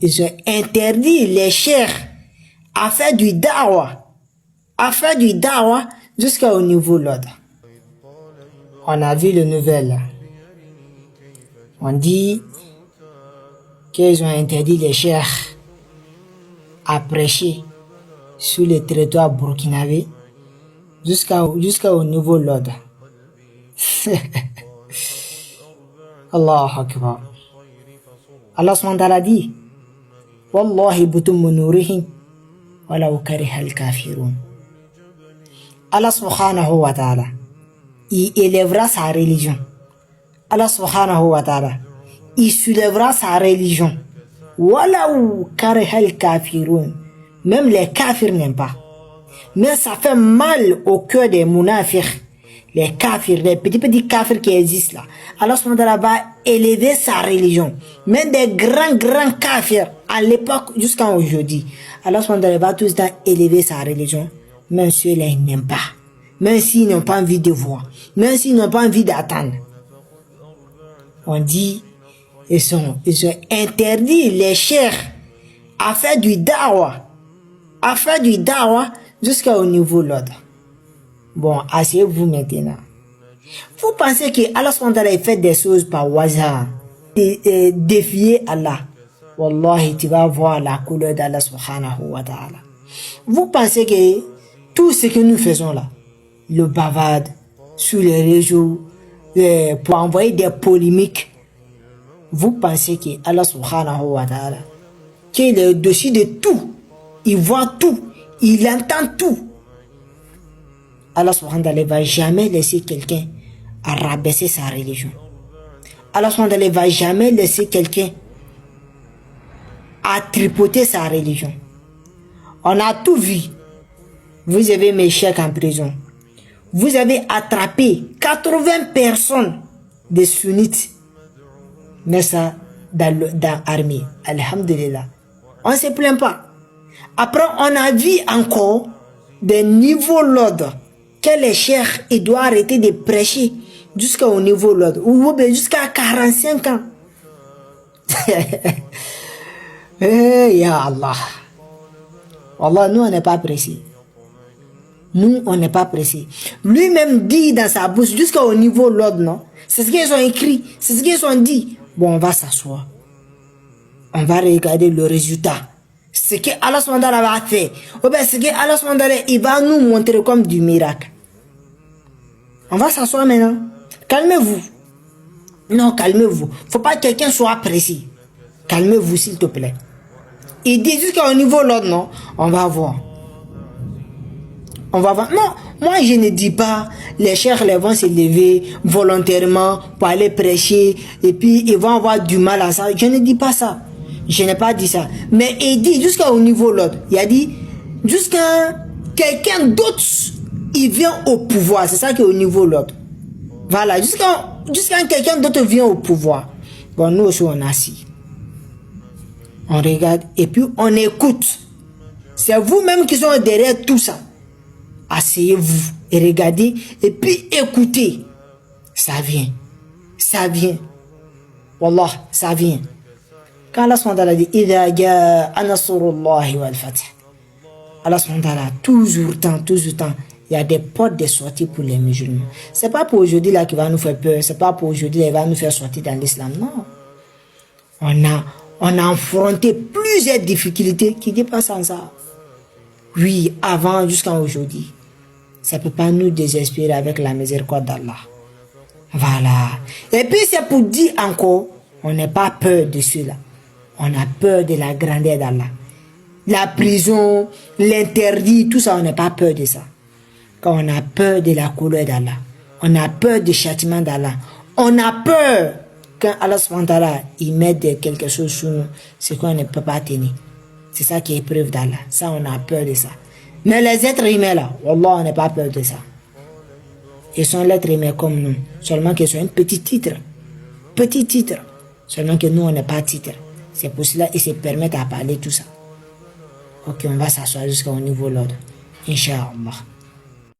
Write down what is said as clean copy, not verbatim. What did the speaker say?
ils ont interdit les cheikhs à faire du da'wah, jusqu'au niveau l'ordre. On a vu le nouvel. On dit qu'ils ont interdit les cheikhs à prêcher sur le territoire burkinabé jusqu'au niveau l'ordre. Allahu Akbar. Allah subhanahu wa ta'ala dit Wallahi butum nurihim walau kariha al-kafirun. Allah subhanahu wa ta'ala, il élèvera sa religion. Allah subhanahu wa ta'ala, il soulèvera sa religion. Walau kariha al-kafirun. Même les kafirs n'aiment pas. Mais ça fait mal au cœur des munafiqs. Les kafirs, les petits kafirs qui existent là. Allah subhanahu wa ta'ala va élever sa religion. Même des grands kafirs à l'époque jusqu'à aujourd'hui. Allah subhanahu wa ta'ala va tout le temps élever sa religion. Même ceux-là, ils n'aiment pas. Même s'ils n'ont pas envie de voir. Même s'ils n'ont pas envie d'attendre. On dit, ils ont interdit les cheikhs à faire du da'wah. Jusqu'au niveau l'ordre. Bon, asseyez-vous maintenant. Vous pensez que Allah subhanahu wa ta'ala fait des choses par hasard, défier Allah. Wallahi, tu vas voir la couleur d'Allah subhanahu wa ta'ala. Vous pensez que tout ce que nous faisons là, le bavard sur les réseaux, pour envoyer des polémiques, vous pensez que Allah subhanahu wa ta'ala, qu'il est au-dessus de tout, il voit tout, il entend tout. Allah subhanahu wa ta'ala ne va jamais laisser quelqu'un à rabaisser sa religion. Allah subhanahu wa ta'ala ne va jamais laisser quelqu'un à tripoter sa religion. On a tout vu. Vous avez mes cheikhs en prison. Vous avez attrapé 80 personnes de sunnites. Mais ça, dans l'armée. Alhamdulillah. On ne se plaint pas. Après, on a vu encore des niveaux l'ordre que les cheikhs ils doivent arrêter de prêcher jusqu'au niveau l'ordre ou jusqu'à 45 ans. Ya Allah. Wallah, nous on n'est pas pressés. Nous on n'est pas pressés. Lui-même dit dans sa bouche jusqu'au niveau l'ordre, non? C'est ce qu'ils ont écrit, c'est ce qu'ils ont dit. Bon, on va s'asseoir. On va regarder le résultat. Ce que Allah subhanahu wa ta'ala va faire. Ou bien ce que Allah subhanahu wa ta'ala il va nous montrer comme du miracle. On va s'asseoir maintenant. Calmez-vous. Non, calmez-vous. Faut pas que quelqu'un soit pressé. Calmez-vous s'il te plaît. Il dit jusqu'au niveau l'autre, non? On va voir. On va voir. Non, moi je ne dis pas les cheikhs les vont se lever volontairement pour aller prêcher et puis ils vont avoir du mal à ça. Je ne dis pas ça. Je n'ai pas dit ça. Mais il dit jusqu'au niveau l'autre. Il a dit jusqu'à quelqu'un d'autre il vient au pouvoir. C'est ça qui est au niveau l'autre. Voilà. Jusqu'à quelqu'un d'autre vient au pouvoir. Bon, nous aussi on est assis. On regarde et puis on écoute. C'est vous-même qui sont derrière tout ça. Asseyez-vous et regardez et puis écoutez. Ça vient. Ça vient. Wallah, ça vient. Quand Allah subhanahu wa ta'ala dit Idha ja'a nasrullahi wal fath. Allah subhanahu wa ta'ala, toujours temps, il y a des portes de sortie pour les musulmans. C'est pas pour aujourd'hui là qui va nous faire peur, c'est pas pour aujourd'hui qui va nous faire sortir dans l'islam, non. On a affronté plusieurs difficultés qui dépassent ça. Oui, avant jusqu'à aujourd'hui. Ça ne peut pas nous désespérer avec la miséricorde d'Allah. Voilà. Et puis c'est pour dire encore, on n'a pas peur de cela. On a peur de la grandeur d'Allah. La prison, l'interdit, tout ça, on n'a pas peur de ça. Quand on a peur de la couleur d'Allah, on a peur du châtiment d'Allah, on a peur quand Allah subhanahu wa ta'ala il met quelque chose sur nous, c'est qu'on ne peut pas tenir. C'est ça qui est preuve d'Allah. Ça, on a peur de ça. Mais les êtres humains là, Wallah, on n'a pas peur de ça. Ils sont l'être humain comme nous. Seulement qu'ils sont un petit titre. Petit titre. Seulement que nous, on n'est pas titre. C'est pour cela qu'ils se permettent à parler tout ça. Ok, on va s'asseoir jusqu'au niveau de l'ordre. Inch'Allah.